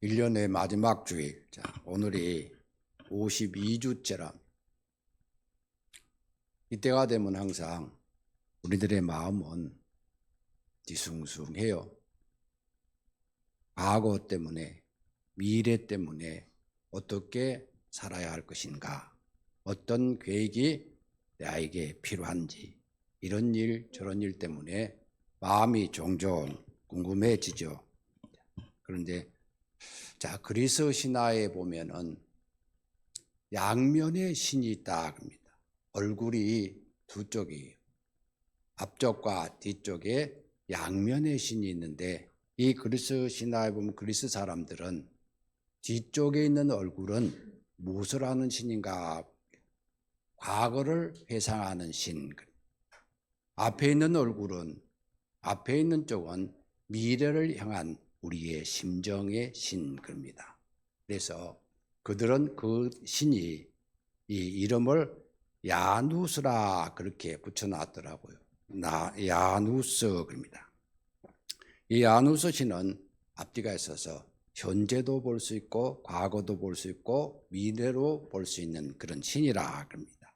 1년의 마지막 주일. 자, 오늘이 52주째라. 이때가 되면 항상 우리들의 마음은 뒤숭숭해요. 과거 때문에, 미래 때문에 어떻게 살아야 할 것인가, 어떤 계획이 나에게 필요한지, 이런 일 저런 일 때문에 마음이 종종 궁금해지죠. 그런데 자, 그리스 신화에 보면은 양면의 신이 있다 합니다. 얼굴이 두 쪽이에요. 앞쪽과 뒤쪽에 양면의 신이 있는데, 이 그리스 신화에 보면 그리스 사람들은 뒤쪽에 있는 얼굴은 무엇을 하는 신인가? 과거를 회상하는 신. 앞에 있는 얼굴은, 앞에 있는 쪽은 미래를 향한 우리의 심정의 신 겁니다. 그래서 그들은 그 신이 이 이름을 야누스라 그렇게 붙여놨더라고요. 야누스 겁니다. 이 야누스 신은 앞뒤가 있어서 현재도 볼 수 있고 과거도 볼 수 있고 미래로 볼 수 있는 그런 신이라 합니다.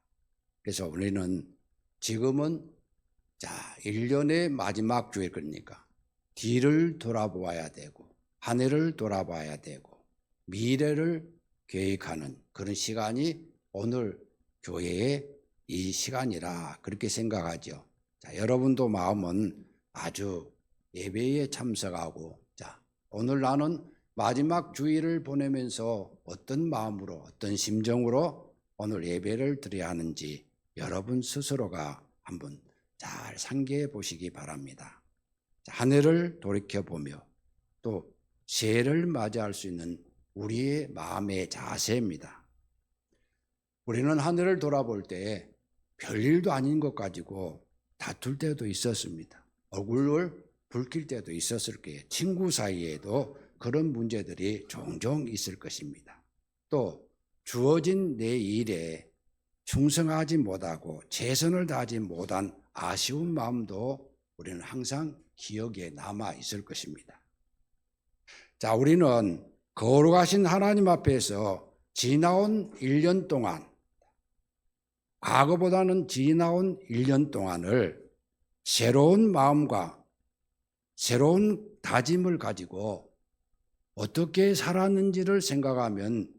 그래서 우리는 지금은 1년의 마지막 주일 그러니까 뒤를 돌아보아야 되고 한 해를 돌아봐야 되고 미래를 계획하는 그런 시간이 오늘 교회의 이 시간이라 그렇게 생각하죠. 자, 여러분도 마음은 아주 예배에 참석하고, 자, 오늘 나는 마지막 주일을 보내면서 어떤 마음으로, 어떤 심정으로 오늘 예배를 드려야 하는지 여러분 스스로가 한번 잘 상기해 보시기 바랍니다. 한 해를 돌이켜보며 또 새해를 맞이할 수 있는 우리의 마음의 자세입니다. 우리는 한 해를 돌아볼 때 별일도 아닌 것 가지고 다툴 때도 있었습니다. 얼굴을 붉힐 때도 있었을 거예요. 친구 사이에도 그런 문제들이 종종 있을 것입니다. 또 주어진 내 일에 충성하지 못하고 최선을 다하지 못한 아쉬운 마음도 우리는 항상 기억에 남아 있을 것입니다. 자, 우리는 거룩하신 하나님 앞에서 지나온 1년 동안, 과거보다는 지나온 1년 동안을 새로운 마음과 새로운 다짐을 가지고 어떻게 살았는지를 생각하면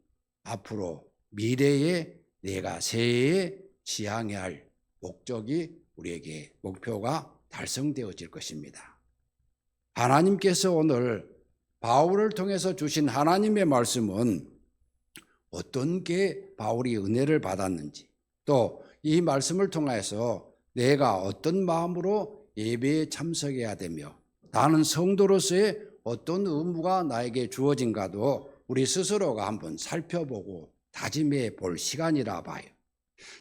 앞으로 미래에 내가 새해에 지향해야 할 목적이 우리에게 목표가 달성되어질 것입니다. 하나님께서 오늘 바울을 통해서 주신 하나님의 말씀은 어떤 게 바울이 은혜를 받았는지, 또 이 말씀을 통해서 내가 어떤 마음으로 예배에 참석해야 되며 나는 성도로서의 어떤 의무가 나에게 주어진가도 우리 스스로가 한번 살펴보고 다짐해 볼 시간이라 봐요.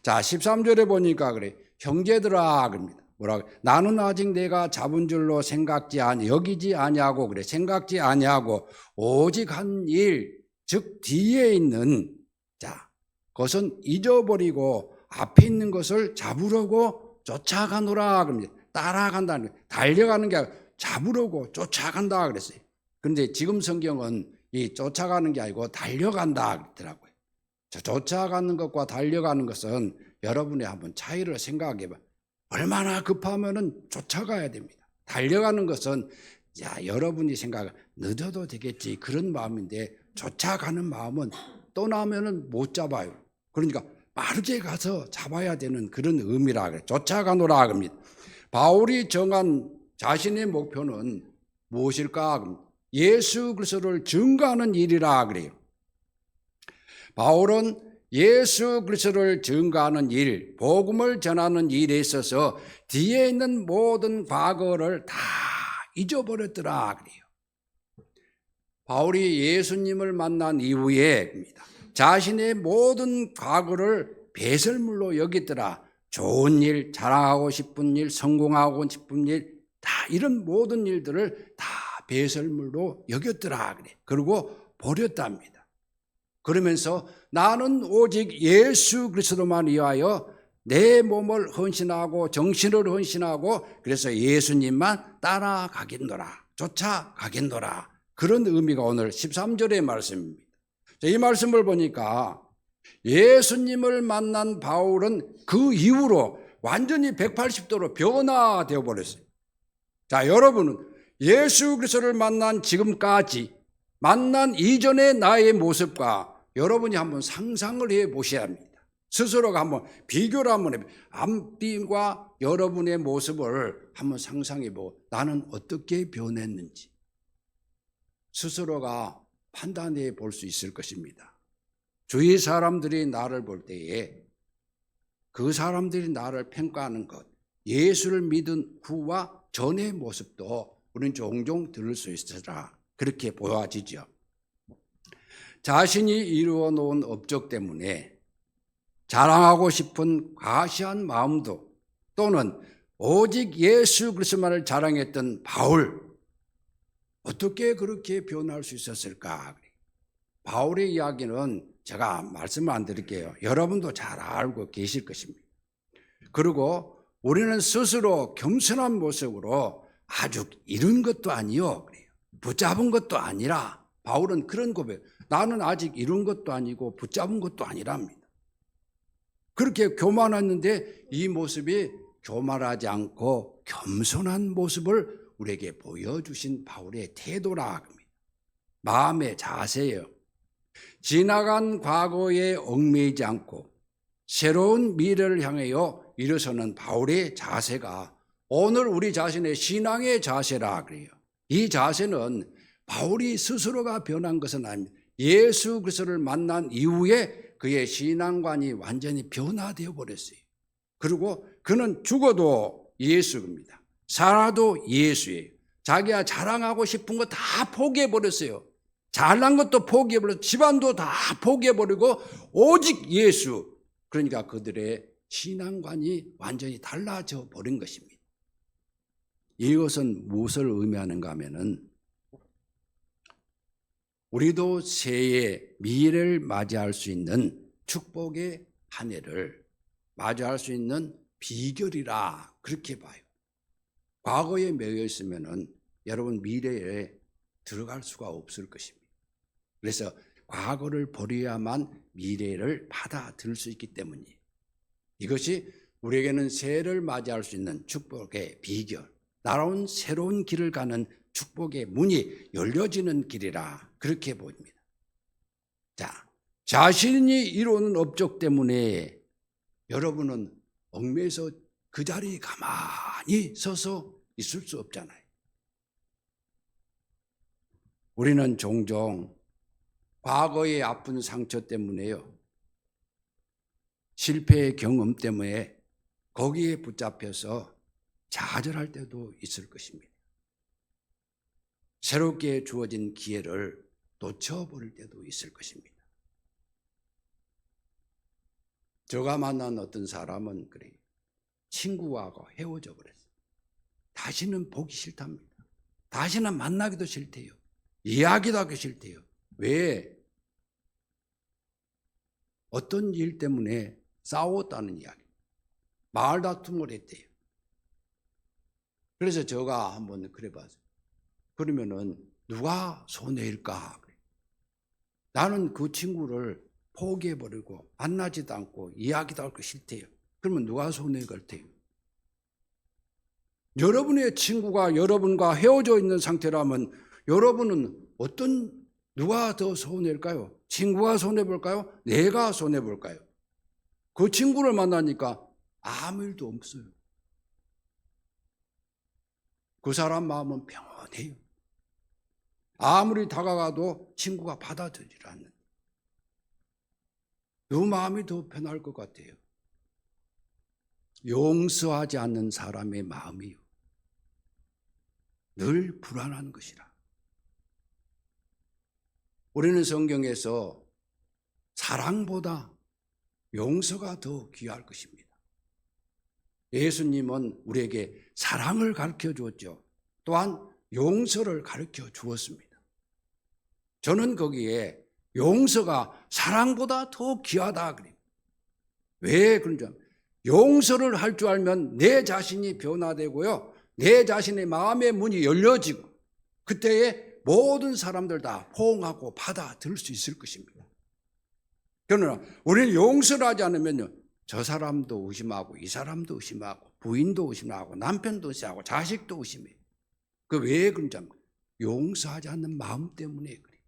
자, 13절에 보니까 그래, 형제들아 그럽니다. 뭐라고? 나는 아직 내가 잡은 줄로 여기지 아니하고 그래. 생각지 아니하고 오직 한 일, 즉 뒤에 있는 그것은 잊어버리고 앞에 있는 것을 잡으려고 쫓아가노라 그럽니다. 따라간다는 거예요. 달려가는 게 아니라 잡으려고 쫓아간다 그랬어요. 그런데 지금 성경은 이 쫓아가는 게 아니고 달려간다 그러더라고요. 쫓아가는 것과 달려가는 것은 여러분이 한번 차이를 생각해 봐. 얼마나 급하면은 쫓아가야 됩니다. 달려가는 것은 여러분이 생각 늦어도 되겠지 그런 마음인데, 쫓아가는 마음은 떠나면은 못 잡아요. 그러니까 빠르게 가서 잡아야 되는 그런 의미라 그래요. 쫓아가노라 합니다. 바울이 정한 자신의 목표는 무엇일까? 예수 그리스도를 증거하는 일이라 그래요. 바울은 예수 그리스도를 증거하는 일, 복음을 전하는 일에 있어서 뒤에 있는 모든 과거를 다 잊어버렸더라 그래요. 바울이 예수님을 만난 이후에 자신의 모든 과거를 배설물로 여기더라. 좋은 일, 자랑하고 싶은 일, 성공하고 싶은 일, 다 이런 모든 일들을 다 배설물로 여겼더라 그래. 그리고 버렸답니다. 그러면서 나는 오직 예수 그리스도만 위하여 내 몸을 헌신하고 정신을 헌신하고 그래서 예수님만 따라가겠노라, 쫓아가겠노라. 그런 의미가 오늘 13절의 말씀입니다. 이 말씀을 보니까 예수님을 만난 바울은 그 이후로 완전히 180도로 변화되어 버렸어요. 자, 여러분은 예수 그리스도를 만난 지금까지 만난 이전의 나의 모습과 여러분이 한번 상상을 해 보셔야 합니다. 스스로가 한번 비교를 한번 해보세요. 앞뒤과 여러분의 모습을 한번 상상해 보고 나는 어떻게 변했는지 스스로가 판단해 볼 수 있을 것입니다. 주위 사람들이 나를 볼 때에 그 사람들이 나를 평가하는 것, 예수를 믿은 후와 전의 모습도 우리는 종종 들을 수 있으라 그렇게 보여지죠. 자신이 이루어 놓은 업적 때문에 자랑하고 싶은 과시한 마음도 또는 오직 예수 그리스도만을 자랑했던 바울, 어떻게 그렇게 변할 수 있었을까? 바울의 이야기는 제가 말씀을 안 드릴게요. 여러분도 잘 알고 계실 것입니다. 그리고 우리는 스스로 겸손한 모습으로 아주 이룬 것도 아니요, 붙잡은 것도 아니라 바울은 그런 고백, 나는 아직 이룬 것도 아니고 붙잡은 것도 아니랍니다. 그렇게 교만했는데 이 모습이 교만하지 않고 겸손한 모습을 우리에게 보여주신 바울의 태도라 합니다. 마음의 자세예요. 지나간 과거에 얽매이지 않고 새로운 미래를 향하여 일어서는 바울의 자세가 오늘 우리 자신의 신앙의 자세라 그래요. 이 자세는 바울이 스스로가 변한 것은 아닙니다. 예수 그리스도를 만난 이후에 그의 신앙관이 완전히 변화되어 버렸어요. 그리고 그는 죽어도 예수입니다. 살아도 예수예요. 자기가 자랑하고 싶은 거 다 포기해 버렸어요. 잘난 것도 포기해 버렸고 집안도 다 포기해 버리고 오직 예수. 그러니까 그들의 신앙관이 완전히 달라져 버린 것입니다. 이것은 무엇을 의미하는가 하면은 우리도 새해 미래를 맞이할 수 있는 축복의 한 해를 맞이할 수 있는 비결이라 그렇게 봐요. 과거에 매여 있으면은 여러분 미래에 들어갈 수가 없을 것입니다. 그래서 과거를 버려야만 미래를 받아들일 수 있기 때문이에요. 이것이 우리에게는 새해를 맞이할 수 있는 축복의 비결, 날아온 새로운 길을 가는 축복의 문이 열려지는 길이라 그렇게 보입니다. 자, 자신이 이루는 업적 때문에 여러분은 얽매여서 그 자리에 가만히 서서 있을 수 없잖아요. 우리는 종종 과거의 아픈 상처 때문에요, 실패의 경험 때문에 거기에 붙잡혀서 좌절할 때도 있을 것입니다. 새롭게 주어진 기회를 놓쳐버릴 때도 있을 것입니다. 제가 만난 어떤 사람은 그래요. 친구하고 헤어져 버렸어요. 다시는 보기 싫답니다. 다시는 만나기도 싫대요. 이야기도 하기 싫대요. 왜? 어떤 일 때문에 싸웠다는 이야기. 말다툼을 했대요. 그래서 제가 한번 그래 봤어요. 그러면은 누가 손해일까? 나는 그 친구를 포기해버리고 만나지도 않고 이야기도 할 거 싫대요. 그러면 누가 손해갈 테요? 여러분의 친구가 여러분과 헤어져 있는 상태라면 여러분은 누가 더 손해일까요? 친구가 손해볼까요? 내가 손해볼까요? 그 친구를 만나니까 아무 일도 없어요. 그 사람 마음은 평온해요. 아무리 다가가도 친구가 받아들이지 않는. 그 마음이 더 편할 것 같아요. 용서하지 않는 사람의 마음이요, 늘 불안한 것이라. 우리는 성경에서 사랑보다 용서가 더 귀할 것입니다. 예수님은 우리에게 사랑을 가르쳐 주었죠. 또한 용서를 가르쳐 주었습니다. 저는 거기에 용서가 사랑보다 더 귀하다 그래요. 왜 그런지 알면 용서를 할 줄 알면 내 자신이 변화되고요, 내 자신의 마음의 문이 열려지고 그때에 모든 사람들 다 포옹하고 받아들일 수 있을 것입니다. 그러나 우리는 용서를 하지 않으면요, 저 사람도 의심하고 이 사람도 의심하고 부인도 의심하고 남편도 의심하고 자식도 의심해요. 그 왜 그런지 압니까? 용서하지 않는 마음 때문에 그래요.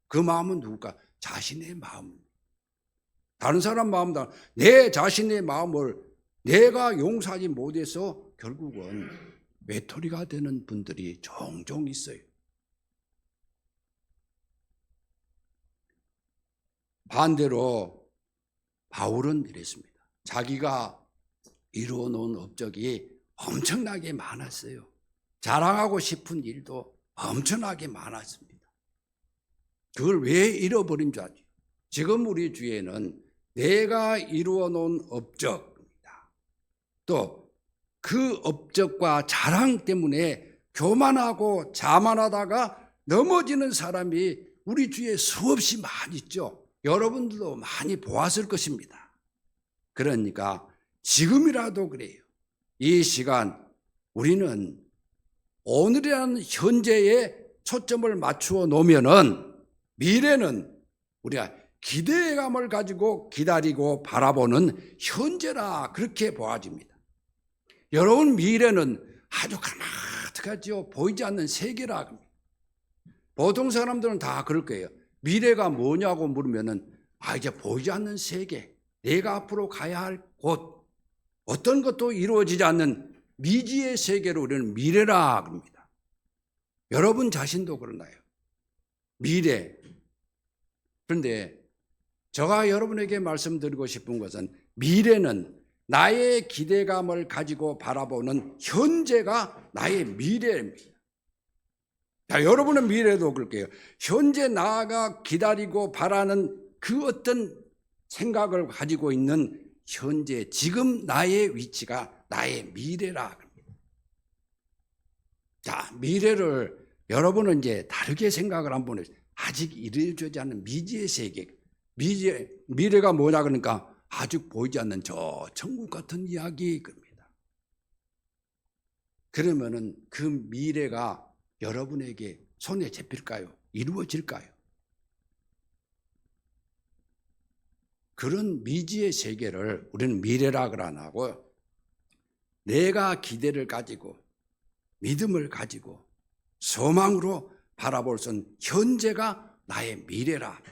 그 마음은 누굴까? 자신의 마음. 다른 사람 마음도 내 자신의 마음을 내가 용서하지 못해서 결국은 외톨이가 되는 분들이 종종 있어요. 반대로 바울은 이랬습니다. 자기가 이루어 놓은 업적이 엄청나게 많았어요. 자랑하고 싶은 일도 엄청나게 많았습니다. 그걸 왜 잃어버린 줄 알죠? 지금 우리 주위에는 내가 이루어 놓은 업적입니다. 또 그 업적과 자랑 때문에 교만하고 자만하다가 넘어지는 사람이 우리 주위에 수없이 많이 있죠. 여러분들도 많이 보았을 것입니다. 그러니까 지금이라도 그래요. 이 시간 우리는 오늘이라는 현재에 초점을 맞추어 놓으면은 미래는 우리가 기대감을 가지고 기다리고 바라보는 현재라 그렇게 보아집니다. 여러분 미래는 아주 까마득하죠. 보이지 않는 세계라 합니다. 보통 사람들은 다 그럴 거예요. 미래가 뭐냐고 물으면은 이제 보이지 않는 세계, 내가 앞으로 가야 할 곳, 어떤 것도 이루어지지 않는 미지의 세계로 우리는 미래라 합니다. 여러분 자신도 그러나요? 미래. 그런데 제가 여러분에게 말씀드리고 싶은 것은 미래는 나의 기대감을 가지고 바라보는 현재가 나의 미래입니다. 자, 여러분의 미래도 그럴게요. 현재 나가 기다리고 바라는 그 어떤 생각을 가지고 있는 현재 지금 나의 위치가 나의 미래라 합니다. 자, 미래를 여러분은 이제 다르게 생각을 한번 해요. 아직 이루어지지 않은 미지의 세계, 미래가 뭐냐 그러니까 아직 보이지 않는 저 천국 같은 이야기입니다. 그러면은 그 미래가 여러분에게 손에 잡힐까요? 이루어질까요? 그런 미지의 세계를 우리는 미래라고 안 하고 내가 기대를 가지고 믿음을 가지고 소망으로 바라볼 수 있는 현재가 나의 미래라.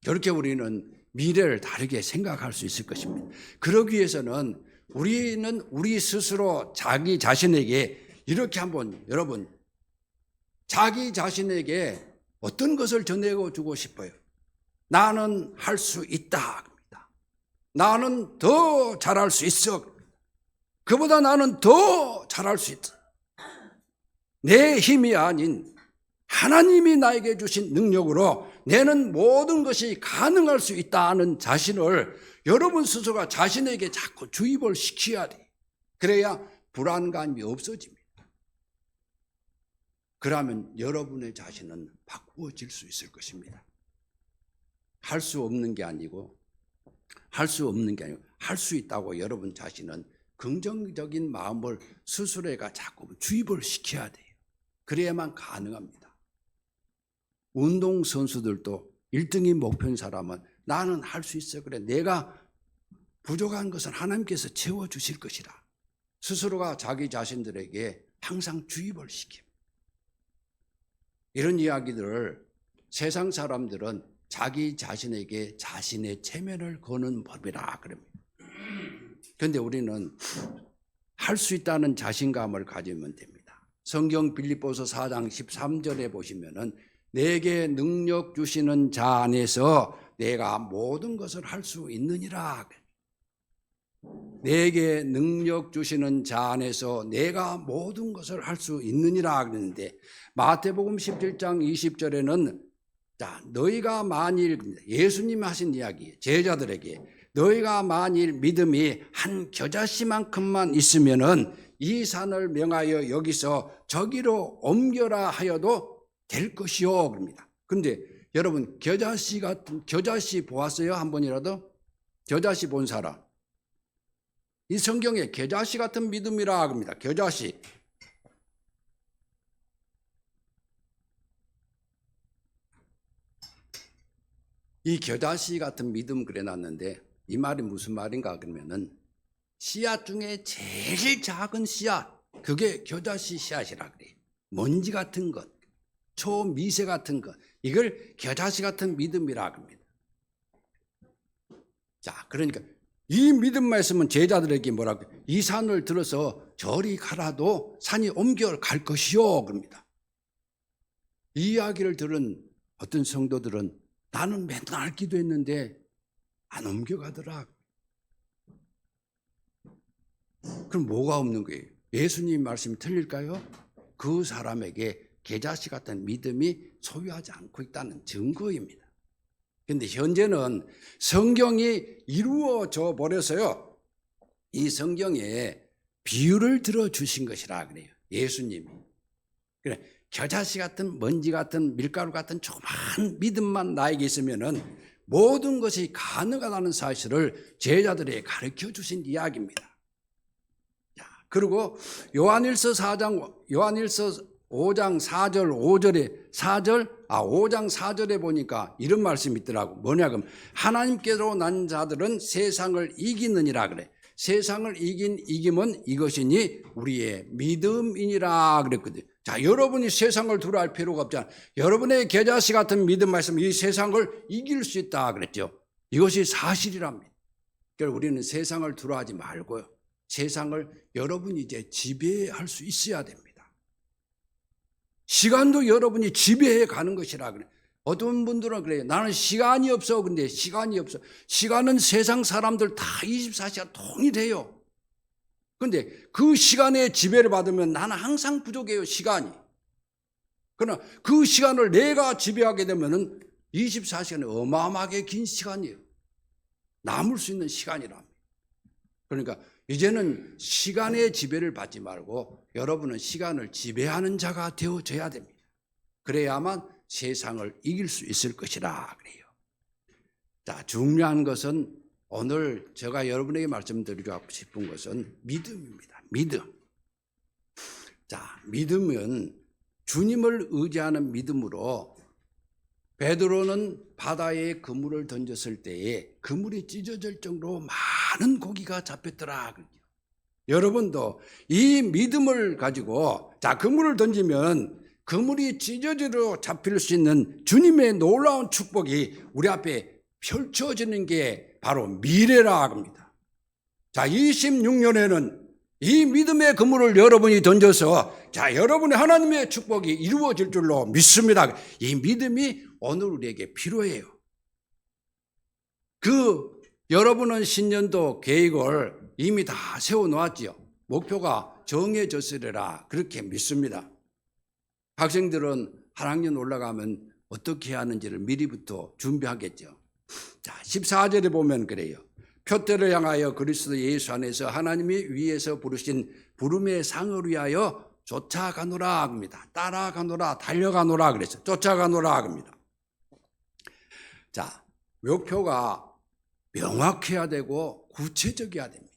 그렇게 우리는 미래를 다르게 생각할 수 있을 것입니다. 그러기 위해서는 우리는 우리 스스로 자기 자신에게 이렇게 한번 여러분 자기 자신에게 어떤 것을 전해 주고 싶어요? 나는 할 수 있다. 나는 더 잘할 수 있어. 그보다 나는 더 잘할 수 있어. 내 힘이 아닌 하나님이 나에게 주신 능력으로 내는 모든 것이 가능할 수 있다는 자신을 여러분 스스로가 자신에게 자꾸 주입을 시켜야 돼. 그래야 불안감이 없어집니다. 그러면 여러분의 자신은 바꾸어질 수 있을 것입니다. 할 수 없는 게 아니고 할 수 있다고 여러분 자신은 긍정적인 마음을 스스로가 자꾸 주입을 시켜야 돼요. 그래야만 가능합니다. 운동선수들도 1등이 목표인 사람은 나는 할 수 있어. 그래, 내가 부족한 것은 하나님께서 채워주실 것이라. 스스로가 자기 자신들에게 항상 주입을 시킵니다. 이런 이야기들을 세상 사람들은 자기 자신에게 자신의 체면을 거는 법이라 그럽니다. 그런데 우리는 할 수 있다는 자신감을 가지면 됩니다. 성경 빌립보서 4장 13절에 보시면은 내게 능력 주시는 자 안에서 내가 모든 것을 할 수 있느니라. 내게 능력 주시는 자 안에서 내가 모든 것을 할 수 있느니라 그랬는데 마태복음 17장 20절에는 자, 너희가 만일 예수님이 하신 이야기 제자들에게 너희가 만일 믿음이 한 겨자씨만큼만 있으면은 이 산을 명하여 여기서 저기로 옮겨라 하여도 될 것이요 그럽니다. 그런데 여러분 겨자씨 보았어요? 한 번이라도? 겨자씨 본 사람? 이 성경에 겨자씨 같은 믿음이라 합니다. 겨자씨. 이 겨자씨 같은 믿음 그래놨는데 이 말이 무슨 말인가 그러면은 씨앗 중에 제일 작은 씨앗, 그게 겨자씨 씨앗이라 그래요. 먼지 같은 것, 초미세 같은 것, 이걸 겨자씨 같은 믿음이라 합니다. 자, 그러니까 이 믿음 말씀은 제자들에게 뭐라고, 이 산을 들어서 저리 가라도 산이 옮겨갈 것이요 그럽니다. 이 이야기를 들은 어떤 성도들은 나는 맨날 기도했는데 안 옮겨가더라. 그럼 뭐가 없는 거예요? 예수님 말씀이 틀릴까요? 그 사람에게 겨자씨 같은 믿음이 소유하지 않고 있다는 증거입니다. 그런데 현재는 성경이 이루어져 버려서요, 이 성경에 비유를 들어주신 것이라 그래요. 예수님이. 그래, 겨자씨 같은 먼지 같은 밀가루 같은 조그만 믿음만 나에게 있으면은 모든 것이 가능하다는 사실을 제자들에게 가르쳐 주신 이야기입니다. 자, 그리고 요한일서 5장 4절에 보니까 이런 말씀이 있더라고. 뭐냐면 하나님께로 난 자들은 세상을 이기느니라 그래. 세상을 이김은 이것이니 우리의 믿음이니라 그랬거든. 자, 여러분이 세상을 두려워할 필요가 없잖아. 여러분의 겨자씨 같은 믿음 말씀, 이 세상을 이길 수 있다 그랬죠. 이것이 사실이랍니다. 그러니까 우리는 세상을 두려워하지 말고요, 세상을 여러분이 이제 지배할 수 있어야 됩니다. 시간도 여러분이 지배해 가는 것이라 그래. 어떤 분들은 그래요. 나는 시간이 없어. 근데 시간이 없어. 시간은 세상 사람들 다 24시간 통일해요. 근데 그 시간에 지배를 받으면 나는 항상 부족해요, 시간이. 그러나 그 시간을 내가 지배하게 되면은 24시간이 어마어마하게 긴 시간이에요. 남을 수 있는 시간이랍니다. 그러니까 이제는 시간의 지배를 받지 말고 여러분은 시간을 지배하는 자가 되어져야 됩니다. 그래야만 세상을 이길 수 있을 것이라 그래요. 자, 중요한 것은 오늘 제가 여러분에게 말씀드리고 싶은 것은 믿음입니다. 믿음. 자, 믿음은 주님을 의지하는 믿음으로 베드로는 바다에 그물을 던졌을 때에 그물이 찢어질 정도로 많은 고기가 잡혔더라. 여러분도 이 믿음을 가지고 자, 그물을 던지면 그물이 찢어지러 잡힐 수 있는 주님의 놀라운 축복이 우리 앞에 펼쳐지는 게 바로 미래라 합니다. 자, 26년에는 이 믿음의 그물을 여러분이 던져서 자, 여러분의 하나님의 축복이 이루어질 줄로 믿습니다. 이 믿음이 오늘 우리에게 필요해요. 여러분은 신년도 계획을 이미 다 세워놓았지요. 목표가 정해졌으리라 그렇게 믿습니다. 학생들은 한 학년 올라가면 어떻게 하는지를 미리부터 준비하겠죠. 자, 14절에 보면 그래요. 표대를 향하여 그리스도 예수 안에서 하나님이 위에서 부르신 부름의 상을 위하여 쫓아가노라 합니다. 따라가노라, 달려가노라 그랬어요. 쫓아가노라 합니다. 자, 목표가 명확해야 되고 구체적이어야 됩니다.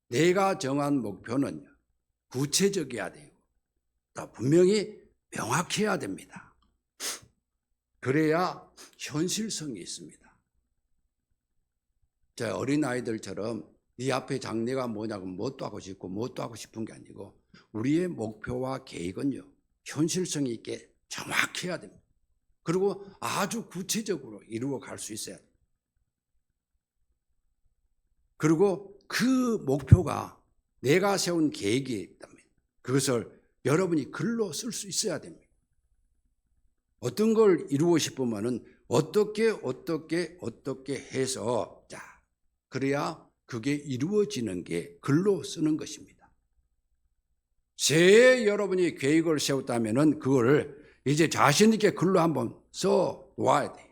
내가 정한 목표는 구체적이어야 되고 분명히 명확해야 됩니다. 그래야 현실성이 있습니다. 자, 어린아이들처럼 네 앞에 장래가 뭐냐고 뭣도 하고 싶고 뭣도 하고 싶은 게 아니고 우리의 목표와 계획은요, 현실성 있게 정확해야 됩니다. 그리고 아주 구체적으로 이루어 갈 수 있어야 됩니다. 그리고 그 목표가 내가 세운 계획이 있다면 그것을 여러분이 글로 쓸 수 있어야 됩니다. 어떤 걸 이루고 싶으면은 어떻게 해서 자, 그래야 그게 이루어지는 게 글로 쓰는 것입니다. 새해 여러분이 계획을 세웠다면은 그걸 이제 자신 있게 글로 한번 써 놓아야 돼요.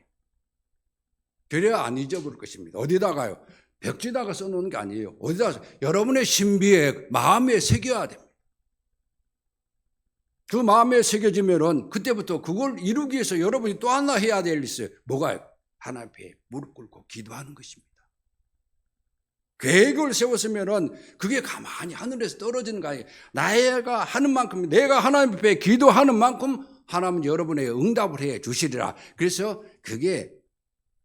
그래야 안 잊어버릴 것입니다. 어디다가요? 벽지다가 써놓는 게 아니에요. 어디다 여러분의 신비에 마음에 새겨야 됩니다. 그 마음에 새겨지면은 그때부터 그걸 이루기 위해서 여러분이 또 하나 해야 될 일이 있어요. 뭐가요? 하나님 앞에 무릎 꿇고 기도하는 것입니다. 계획을 세웠으면은 그게 가만히 하늘에서 떨어지는 거 아니에요. 내가 하는 만큼, 내가 하나님 앞에 기도하는 만큼 하나님은 여러분에게 응답을 해 주시리라. 그래서 그게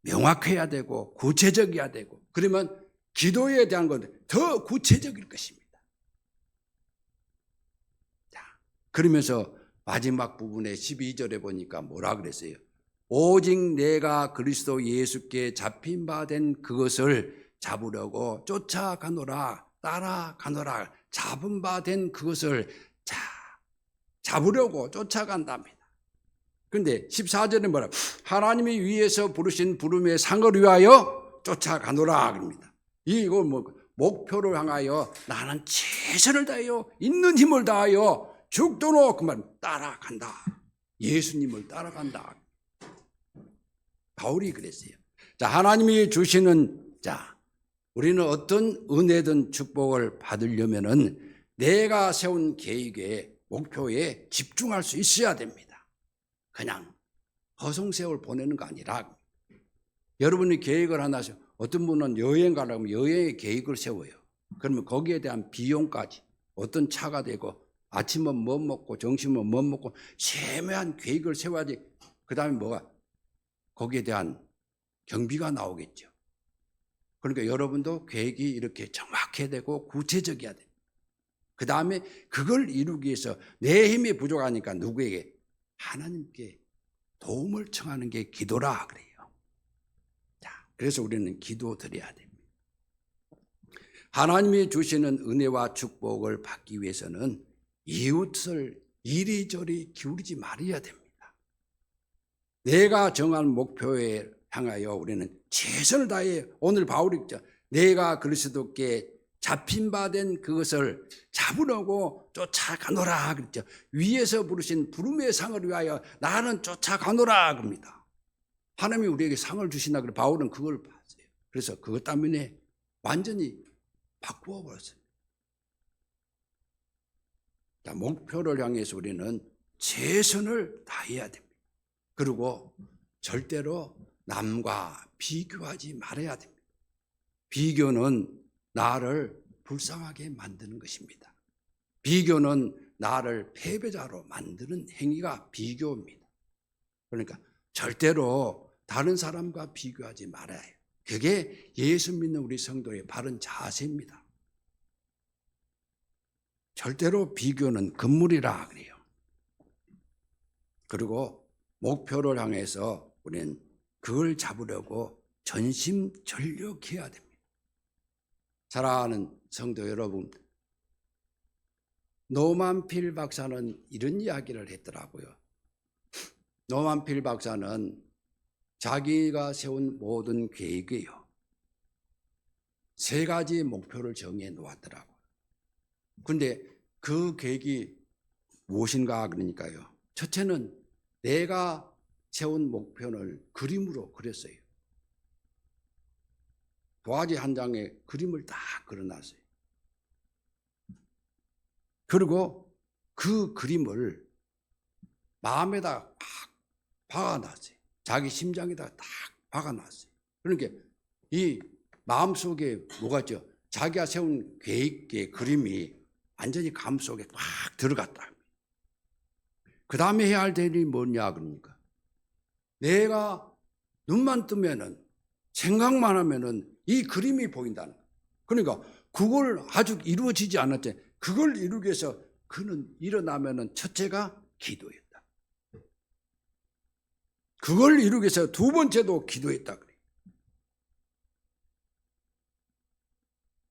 명확해야 되고 구체적이어야 되고, 그러면 기도에 대한 건 더 구체적일 것입니다. 자, 그러면서 마지막 부분에 12절에 보니까 뭐라 그랬어요? 오직 내가 그리스도 예수께 잡힌 바 된 그것을 잡으려고 쫓아가노라, 따라가노라. 잡은 바 된 그것을 잡으려고 쫓아간답니다. 그런데 14절에 뭐라? 하나님이 위에서 부르신 부름의 상을 위하여 쫓아가노라 그럽니다. 이거 목표를 향하여 나는 최선을 다하여 있는 힘을 다하여 죽도록 그만 따라간다. 예수님을 따라간다. 바울이 그랬어요. 자, 하나님이 주시는, 우리는 어떤 은혜든 축복을 받으려면은 내가 세운 계획에, 목표에 집중할 수 있어야 됩니다. 그냥 허송세월 보내는 거 아니라, 여러분이 계획을 하나 세워, 어떤 분은 여행 가려면 여행의 계획을 세워요. 그러면 거기에 대한 비용까지, 어떤 차가 되고, 아침은 뭐 먹고 점심은 뭐 먹고 세밀한 계획을 세워야지. 그 다음에 뭐가? 거기에 대한 경비가 나오겠죠. 그러니까 여러분도 계획이 이렇게 정확해야 되고 구체적이어야 돼요. 그 다음에 그걸 이루기 위해서 내 힘이 부족하니까 누구에게? 하나님께 도움을 청하는 게 기도라 그래요. 자, 그래서 우리는 기도 드려야 됩니다. 하나님이 주시는 은혜와 축복을 받기 위해서는 이웃을 이리저리 기울이지 말아야 됩니다. 내가 정한 목표에 향하여 우리는 최선을 다해, 오늘 바울이 내가 그리스도께 잡힌 바 된 그것을 잡으려고 쫓아가노라 그랬죠. 위에서 부르신 부름의 상을 위하여 나는 쫓아가노라 그럽니다. 하나님이 우리에게 상을 주신다 그래. 바울은 그걸 봤어요. 그래서 그것 때문에 완전히 바꾸어 버렸습니다. 자, 목표를 향해서 우리는 최선을 다해야 됩니다. 그리고 절대로 남과 비교하지 말아야 됩니다. 비교는 나를 불쌍하게 만드는 것입니다. 비교는 나를 패배자로 만드는 행위가 비교입니다. 그러니까 절대로 다른 사람과 비교하지 말아야 해요. 그게 예수 믿는 우리 성도의 바른 자세입니다. 절대로 비교는 금물이라 그래요. 그리고 목표를 향해서 우리는 그걸 잡으려고 전심전력해야 됩니다. 사랑하는 성도 여러분, 노만필 박사는 이런 이야기를 했더라고요. 노만필 박사는 자기가 세운 모든 계획이요, 3가지 목표를 정해 놓았더라고요. 그런데 그 계획이 무엇인가 그러니까요, 첫째는 내가 세운 목표를 그림으로 그렸어요. 도화지 한 장에 그림을 딱 그려놨어요. 그리고 그 그림을 마음에다 딱 박아놨어요. 자기 심장에다 딱 박아놨어요. 그러니까 이 마음속에 뭐가 있죠? 자기가 세운 계획의 그림이 완전히 감 속에 꽉 들어갔다. 그 다음에 해야 할 일이 뭐냐 그러니까, 내가 눈만 뜨면은, 생각만 하면은 이 그림이 보인다는 거예요. 그러니까 그걸 아직 이루어지지 않았지. 그걸 이루기 위해서 그는 일어나면은 첫째가 기도했다. 그걸 이루기 위해서 2번째도 기도했다 그래요.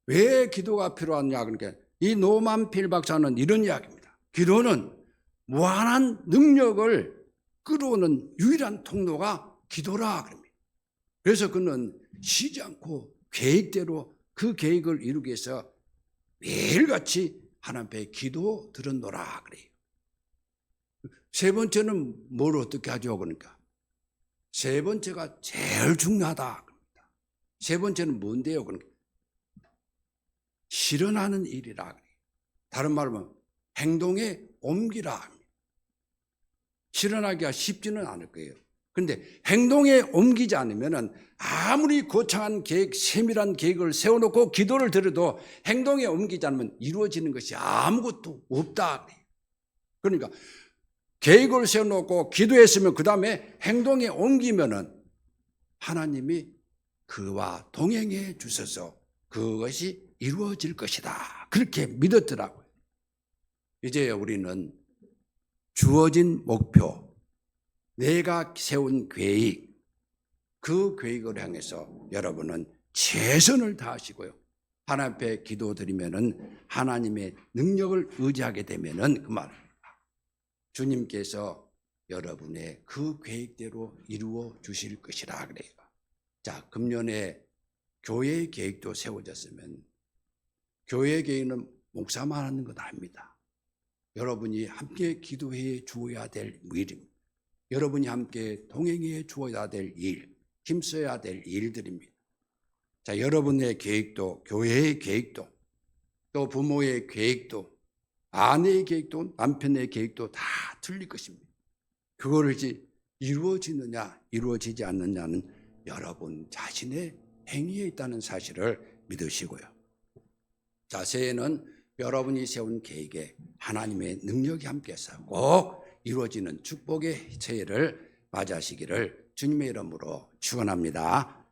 왜 기도가 필요하냐 그러니까, 이 노만필 박사는 이런 이야기입니다. 기도는 무한한 능력을 끌어오는 유일한 통로가 기도라 그럽니다. 그래서 그는 쉬지 않고 계획대로 그 계획을 이루기 위해서 매일같이 하나님 앞에 기도 드렸노라 그래요. 3번째는 뭘 어떻게 하죠 그러니까, 3번째가 제일 중요하다 그럽니다. 3번째는 뭔데요 그러니까, 실현하는 일이라 그래요. 다른 말로 하면 행동에 옮기라 합니다. 실현하기가 쉽지는 않을 거예요. 그런데 행동에 옮기지 않으면 아무리 거창한 계획, 세밀한 계획을 세워놓고 기도를 드려도 행동에 옮기지 않으면 이루어지는 것이 아무것도 없다. 그러니까 계획을 세워놓고 기도했으면 그 다음에 행동에 옮기면은 하나님이 그와 동행해 주셔서 그것이 이루어질 것이다. 그렇게 믿었더라고요. 이제 우리는 주어진 목표, 내가 세운 계획, 그 계획을 향해서 여러분은 최선을 다하시고요. 하나님 앞에 기도드리면은 하나님의 능력을 의지하게 되면은 그만 주님께서 여러분의 그 계획대로 이루어 주실 것이라 그래요. 자, 금년에 교회의 계획도 세워졌으면 교회의 계획은 목사만 하는 것 아닙니다. 여러분이 함께 기도해 주어야 될 일입니다. 여러분이 함께 동행해 주어야 될 일, 힘써야 될 일들입니다. 자, 여러분의 계획도, 교회의 계획도, 또 부모의 계획도, 아내의 계획도, 남편의 계획도 다 틀릴 것입니다. 그거를 이루어지느냐, 이루어지지 않느냐는 여러분 자신의 행위에 있다는 사실을 믿으시고요. 자, 새해는 여러분이 세운 계획에 하나님의 능력이 함께해서 꼭 이루어지는 축복의 새해를 맞이하시기를 주님의 이름으로 축원합니다.